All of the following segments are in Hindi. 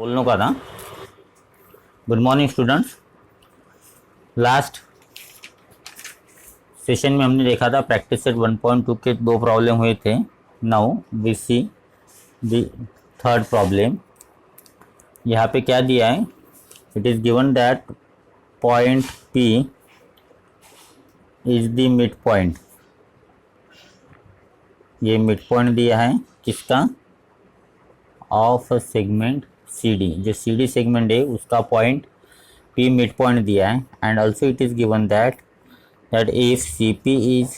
बोलने का था। Good morning students. Last session में हमने देखा था प्रैक्टिस सेट 1.2 के दो प्रॉब्लम हुए थे। Now we see the third problem. यहाँ पे क्या दिया है? It is given that point P is the mid point. ये मिड पॉइंट दिया है किसका? Of segment CD। जो CD सेगमेंट है उसका पॉइंट P मिड पॉइंट दिया है। And also it is given that if CP is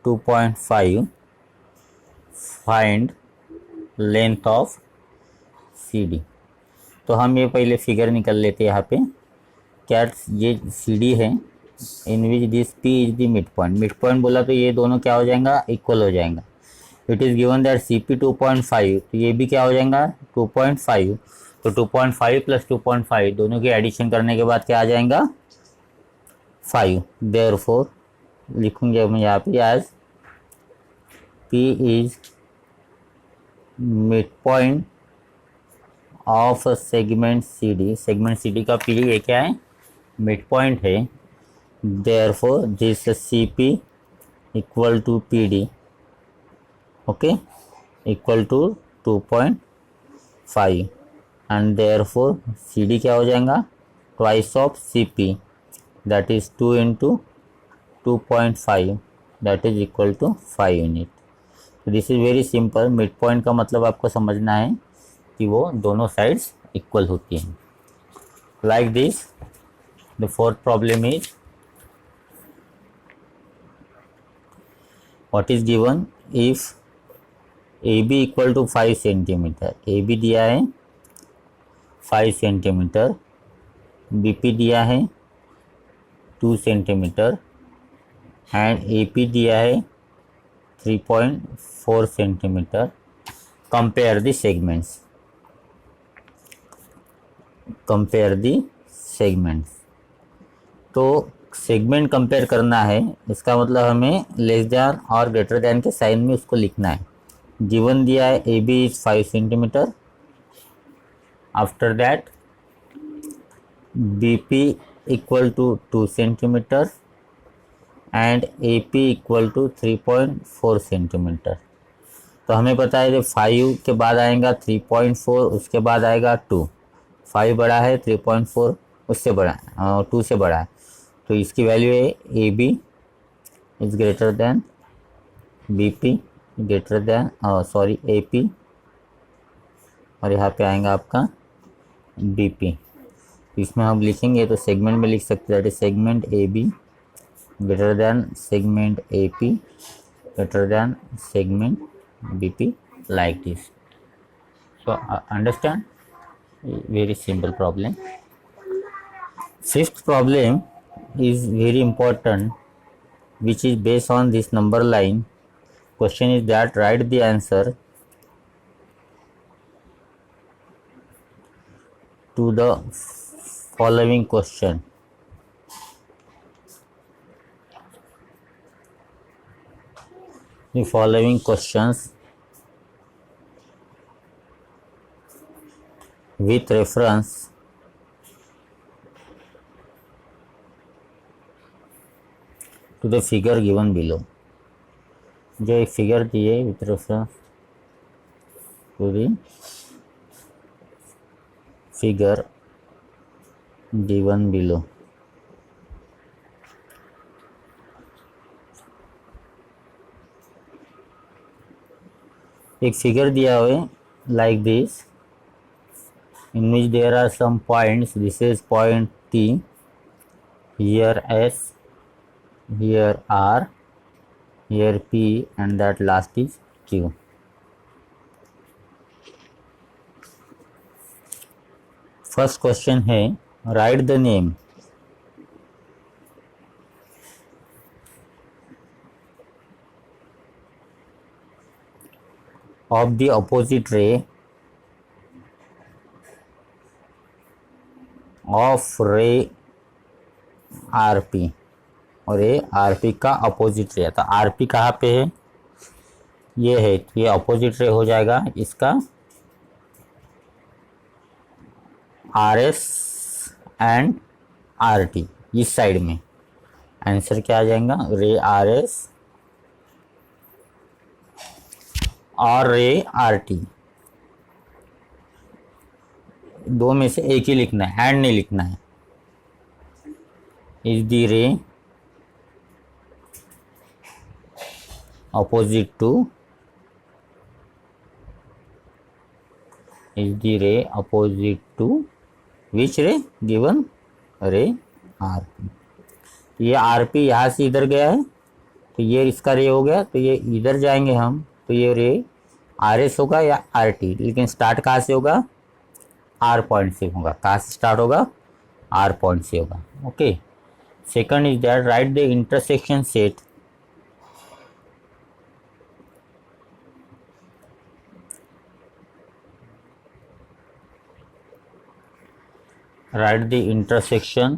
2.5 find length of CD। तो हम ये पहले फिगर निकल लेते हैं। यहाँ पे क्या ये CD है in which this P is the mid point. Midpoint बोला तो ये दोनों क्या हो जाएगा? इक्वल हो जाएगा। It is given that CP 2.5, तो ये भी क्या हो जाएगा? 2.5। तो 2.5 प्लस 2.5 दोनों की एडिशन करने के बाद क्या आ जाएगा? 5। देयरफॉर लिखूंगे मैं यहाँ पे as P is mid point of segment CD। Segment CD का P ये क्या है? मिड पॉइंट है। Therefore this CP equal to PD, okay, equal to 2.5 and therefore CD क्या हो जाएगा? Twice of CP, that is 2 into 2.5, that is equal to 5 unit. तो this is very simple. Mid point का मतलब आपको समझना है कि वो दोनों साइड्स इक्वल होती हैं। Like this the fourth problem is what is given if AB equal to 5 centimetre. AB दिया है 5 सेंटीमीटर, BP दिया है 2 सेंटीमीटर एंड AP दिया है 3.4 centimetre. Compare the segments. Compare the segments. तो सेगमेंट कंपेयर करना है, इसका मतलब हमें लेस देन और ग्रेटर देन के साइन में उसको लिखना है। गिवन दिया है AB is 5 centimetre. After that BP equal to 2 centimetre and AP equal to 3.4 centimetre. तो हमें पता है जब 5 के बाद आएगा 3.4, उसके बाद आएगा 2। 5 बड़ा है, 3.4 उससे बड़ा है, 2 से बड़ा है। तो इसकी वैल्यू है AB is greater than BP greater than AP, और यहाँ पे आएगा आपका BP। तो इसमें हम लिखेंगे तो सेगमेंट में लिख सकते हैं, segment AB greater than segment AP greater than segment BP, like this. So understand, very simple problem. Fifth problem is very important, which is based on this number line. Question is that write the answer to the following question. The following questions with reference to the figure given below। जो एक फिगर दिए with reference to the figure given below. एक फिगर दिया हुआ है like this, in which there are some points. This is point T, here S, here R, here P and that last is Q। First question है write the name of the opposite ray of ray RP, और ये RP का अपोजिट रे। तो RP कहाँ पे है? ये है, ये अपोजिट रे हो जाएगा इसका R S and R T, इस साइड में आंसर क्या आ जाएगा, रे आर एस और रे आर टी, दो में से एक ही लिखना है, एंड नहीं लिखना है। इज द रे opposite to, is the ray opposite to which ray, given ray RP। ये RP यहाँ से इधर गया है तो ये इसका रे हो गया, तो ये इधर जाएंगे हम तो ये रे RS होगा या RT, लेकिन स्टार्ट कहाँ से होगा, R पॉइंट से होगा। कहाँ से स्टार्ट होगा, R पॉइंट से होगा। Okay, second is that right the intersection set write the intersection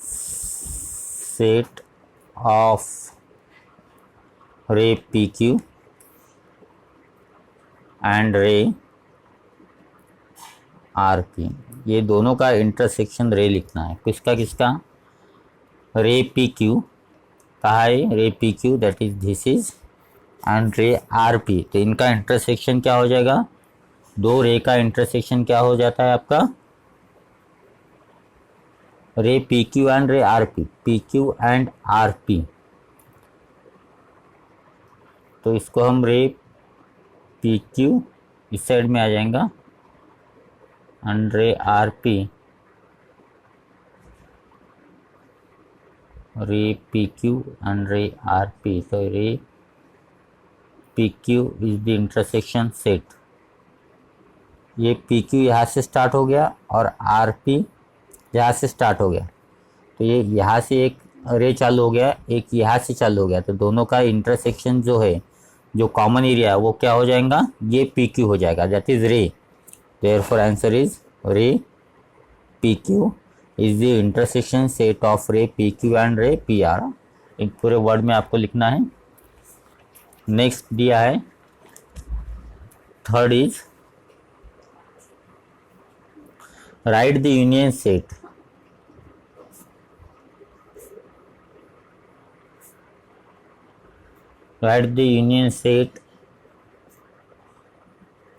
set of ray PQ and ray RP। ये दोनों का इंटरसेक्शन रे लिखना है। किसका किसका, रे PQ कहा है, रे PQ that is this is, and रे RP, तो इनका इंटरसेक्शन क्या हो जाएगा, दो रे का इंटरसेक्शन क्या हो जाता है आपका, रे PQ एंड रे RP, PQ एंड RP। तो इसको हम रे PQ इस साइड में आ जाएगा एंड रे RP, रे PQ एंड रे RP। तो रे PQ is the intersection set. ये PQ यहाँ से स्टार्ट हो गया और RP यहाँ से स्टार्ट हो गया, तो ये यहाँ से एक रे चालू हो गया, एक यहाँ से चालू हो गया, तो दोनों का इंटरसेक्शन जो है, जो कॉमन एरिया है वो क्या हो जाएगा, ये PQ हो जाएगा, दैट इज रे। देयरफॉर आंसर इज रे PQ is the intersection set of रे PQ एंड रे PR। एक पूरे वर्ड में आपको लिखना है। नेक्स्ट दिया है, third is right the union set write the union set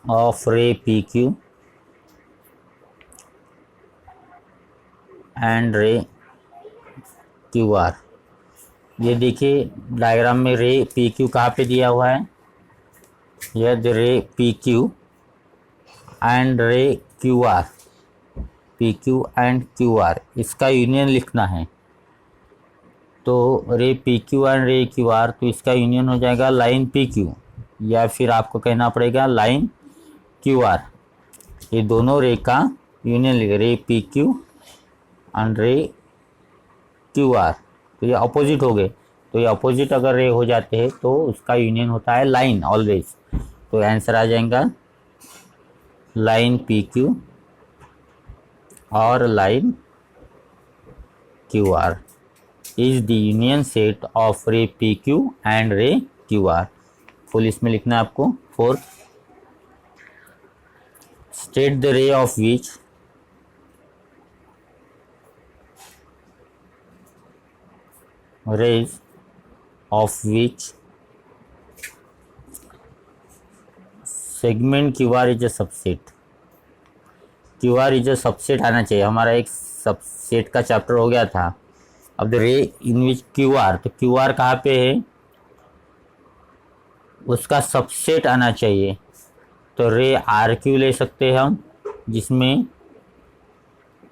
of ray PQ and ray QR। ये देखिए डायग्राम में रे PQ कहाँ पे दिया हुआ है, यह रे PQ एंड रे QR, PQ एंड QR, इसका यूनियन लिखना है। तो रे PQ एंड रे QR, तो इसका यूनियन हो जाएगा लाइन PQ, या फिर आपको कहना पड़ेगा लाइन QR। ये दोनों रे का यूनियन लिखे, रे PQ एंड रे QR। तो ये अपोजिट हो गए, तो ये अपोजिट अगर रे हो जाते हैं तो उसका यूनियन होता है लाइन ऑलवेज। तो आंसर आ जाएगा लाइन PQ और line QR is the union set of ray PQ and ray QR। Full इसमें लिखना है आपको। Fourth, state the ray of which rays of which segment QR is a subset। QR is a subset आना चाहिए, हमारा एक सबसेट का चैप्टर हो गया था। अब द रे इन विच QR, तो QR कहाँ पे है, उसका सबसेट आना चाहिए। तो रे RQ ले सकते हैं हम, जिसमें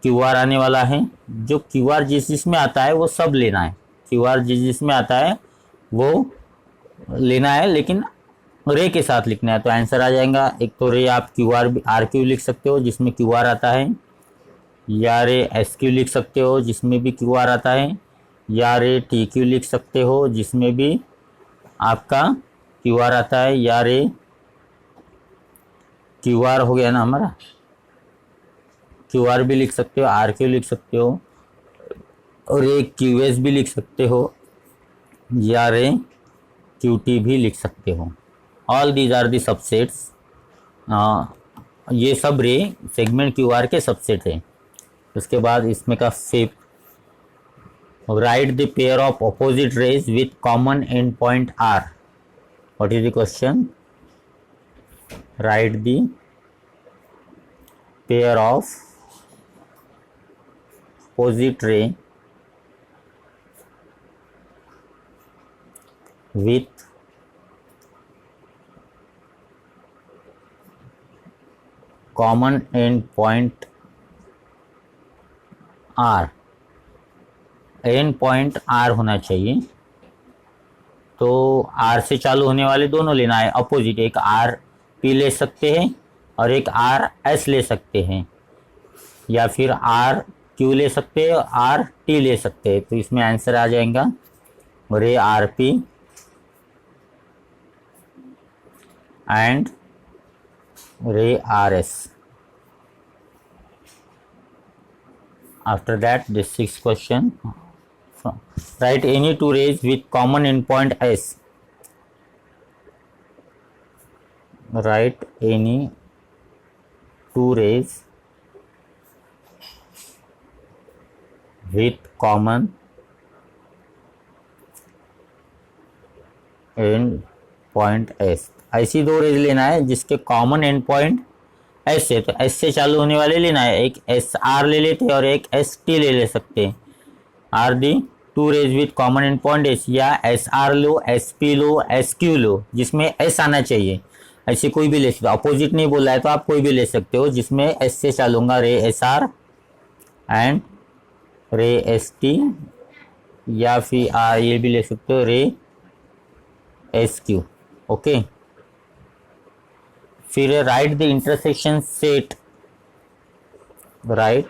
QR आने वाला है। जो QR जिसमें आता है वो सब लेना है, QR जिसमें आता है वो लेना है, लेकिन रे के साथ लिखना है। तो आंसर आ जाएगा, एक तो रे आप RQ लिख सकते हो जिसमें QR आता है, या रे SQ लिख सकते हो जिसमें भी QR आता है, या रे TQ लिख सकते हो जिसमें भी आपका QR आता है, या रे QR हो गया ना हमारा, QR भी लिख सकते हो, RQ लिख सकते हो, और एक QS भी लिख सकते हो, या रे QT भी लिख सकते हो। All these are the subsets ये सब रे सेगमेंट क्यू आर के सबसेट है। उसके बाद इसमें का fifth, right the pair of opposite rays with common end point R. What is the question? Right the pair of opposite ray with common end point R। End point R होना चाहिए, तो R से चालू होने वाले दोनों लेना है अपोजिट। एक RP ले सकते हैं और एक RS ले सकते हैं, या फिर RQ ले सकते हैं और RT ले सकते हैं। तो इसमें आंसर आ जाएगा रे RP एंड रे RS। After that, the sixth question, write any two rays with common endpoint S। Write any two rays with common and point S. ऐसी दो रेज लेना है जिसके कॉमन एंड पॉइंट एस है, तो एस से चालू होने वाले लेना है। एक एस आर ले लेते और एक एस टी ले सकते हैं। Are the two rays with common end point S, या एस आर लो, एस पी लो, एस क्यू लो, जिसमें एस आना चाहिए। ऐसे कोई भी ले सकते हो, अपोजिट नहीं बोला है तो आप कोई भी ले सकते हो जिसमें एस से चालूंगा। रे S R and ray S T, या फिर ये भी ले सकते हो रे एस क्यू। ओके, फिर right the intersection set. Right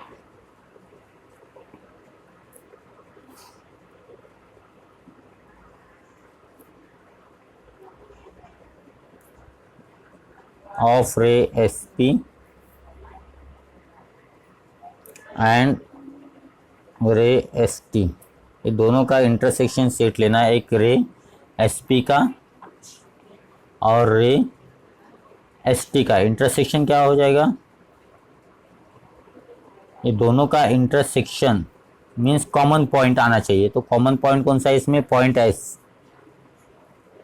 of ray S P and ray S T, ये दोनों का इंटरसेक्शन सेट लेना है। एक रे एस पी का और रे एस टी का इंटरसेक्शन क्या हो जाएगा? ये दोनों का इंटरसेक्शन मीन्स कॉमन पॉइंट आना चाहिए। तो कॉमन पॉइंट कौन सा है इसमें? Point S.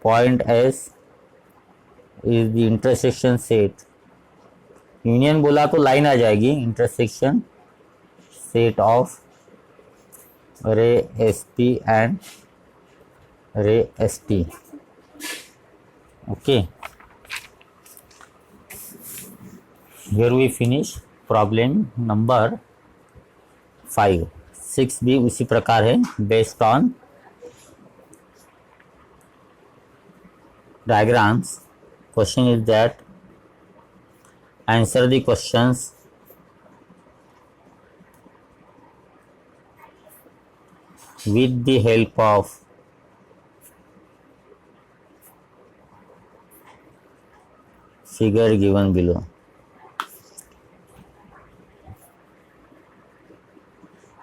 Point S is the intersection set. Union बोला तो लाइन आ जाएगी। Intersection set of ray S P and ray S T. Okay, here we finish problem number 5। 6 भी उसी प्रकार है, based on diagrams। Question is that answer the questions with the help of figure given below।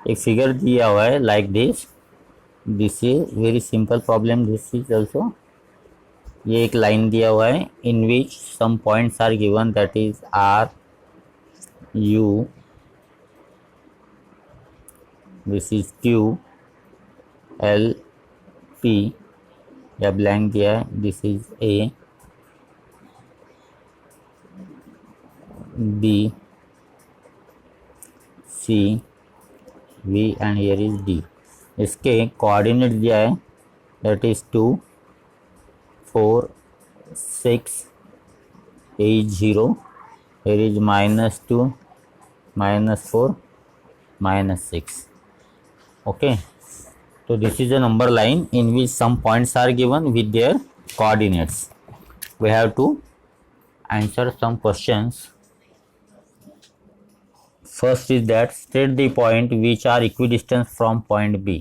एक फिगर दिया हुआ है like this is very simple problem. This is also, ये एक लाइन दिया हुआ है in which some points are given, that is R U, this is Q, L P, या ब्लैंक दिया है, this is A, B, C, V and here is D। इसके कोऑर्डिनेट दिया है, that is 2, 4, 6, 8, 0, here is -2, -4, -6। okay, so this is a number line in which some points are given with their coordinates। we have to answer some questions। First is that state the point which are equidistant from point B।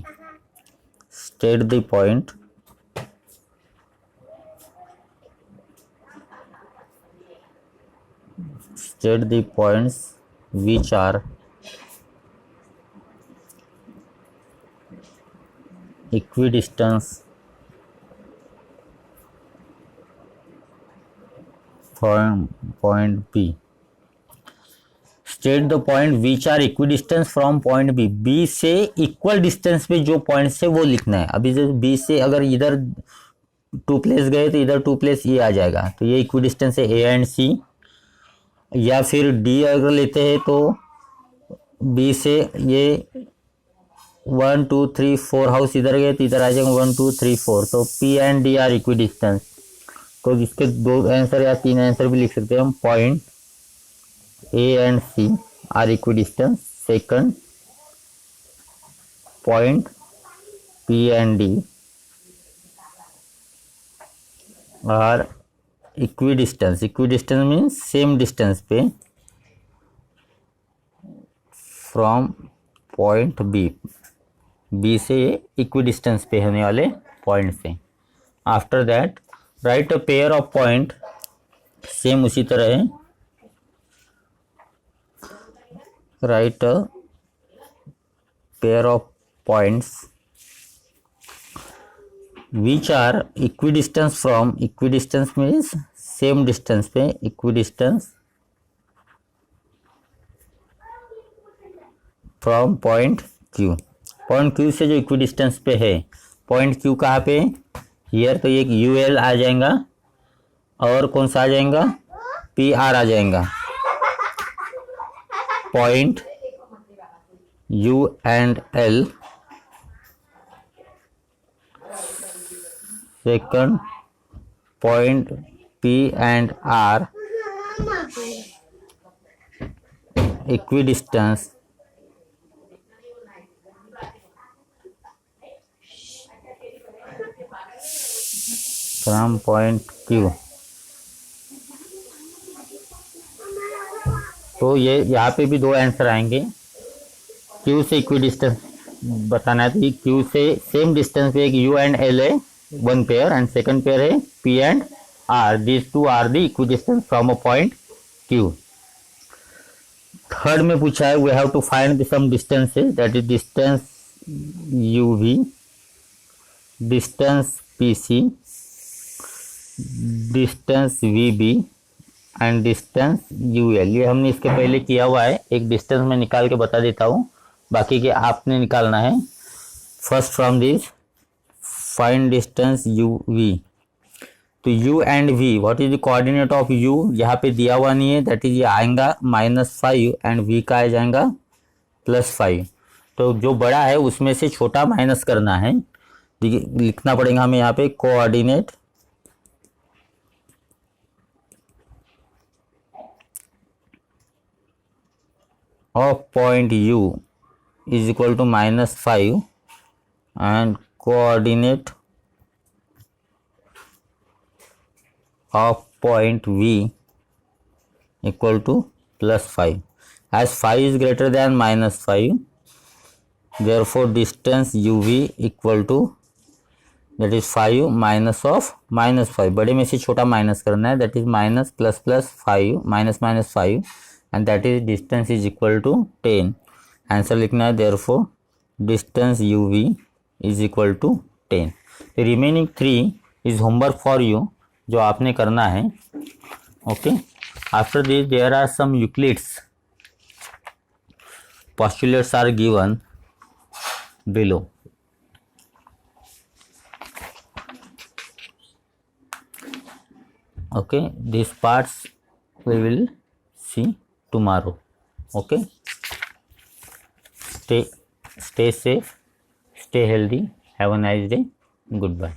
State the point state the points which are equidistant from point B। State the point which are equidistance from point B, B से इक्वल डिस्टेंस पे जो पॉइंट है वो लिखना है। अभी जैसे बी से अगर इधर 2 प्लेस गए तो इधर 2 प्लेस ये आ जाएगा, तो ये इक्वी डिस्टेंस है ए एंड सी। या फिर डी अगर लेते हैं तो बी से ये 1 2 3 4 हाउस इधर गए तो इधर आ जाएगा 1 2 3 4, तो P and D are equi distance. तो इसके 2 आंसर या 3 आंसर भी लिख सकते हैं हम। Point A and C are equidistance. Second, point P and D are equidistance. Equidistance means same distance पे फ्रॉम पॉइंट बी, बी से इक्वी डिस्टेंस पे होने वाले पॉइंट से। After that write a pair of point, same उसी तरह है, write a pair of points which are equidistance from, equidistance means same distance पे, equidistance from point Q. Point Q से जो इक्वी डिस्टेंस पे है, पॉइंट क्यू कहाँ पे, हियर, तो एक यू एल आ जाएगा और कौन सा आ जाएगा, पी आर आ जाएगा। Point U and L, second point P and R equidistance from point Q. तो ये यहाँ पे भी 2 आंसर आएंगे। क्यू से इक्वी डिस्टेंस बताना है, तो क्यू से सेम डिस्टेंस पे एक यू एंड एल है, 1 पेयर, एंड सेकंड पेयर है P and R, this 2 are the equidistance from a point Q. Third में पूछा है we have to find some distances, that is distance U V, distance P C, distance V B and distance U L. ये हमने इसके पहले किया हुआ है, एक डिस्टेंस में निकाल के बता देता हूँ, बाकी के आपने निकालना है। First from this find distance U V, तो U and V, what is the coordinate of U, यहाँ पे दिया हुआ नहीं है, दैट इज ये आएगा -5 एंड वी का आ जाएगा +5। तो जो बड़ा है उसमें से छोटा माइनस करना है, लिखना पड़ेगा हमें यहाँ पे coordinate of point u is equal to -5 and coordinate of point v equal to +5. As 5 is greater than -5, therefore distance uv equal to, that is 5 minus of -5, बड़े में से छोटा माइनस करना है, that is minus plus 5 minus 5, and that is distance is equal to 10. Answer लिखना है therefore distance uv is equal to 10. The remaining 3 is homework for you, जो आपने करना है। Okay, after this there are some Euclid's postulates are given below. Okay, these parts we will see tomorrow. Okay, stay safe, stay healthy, have a nice day, goodbye.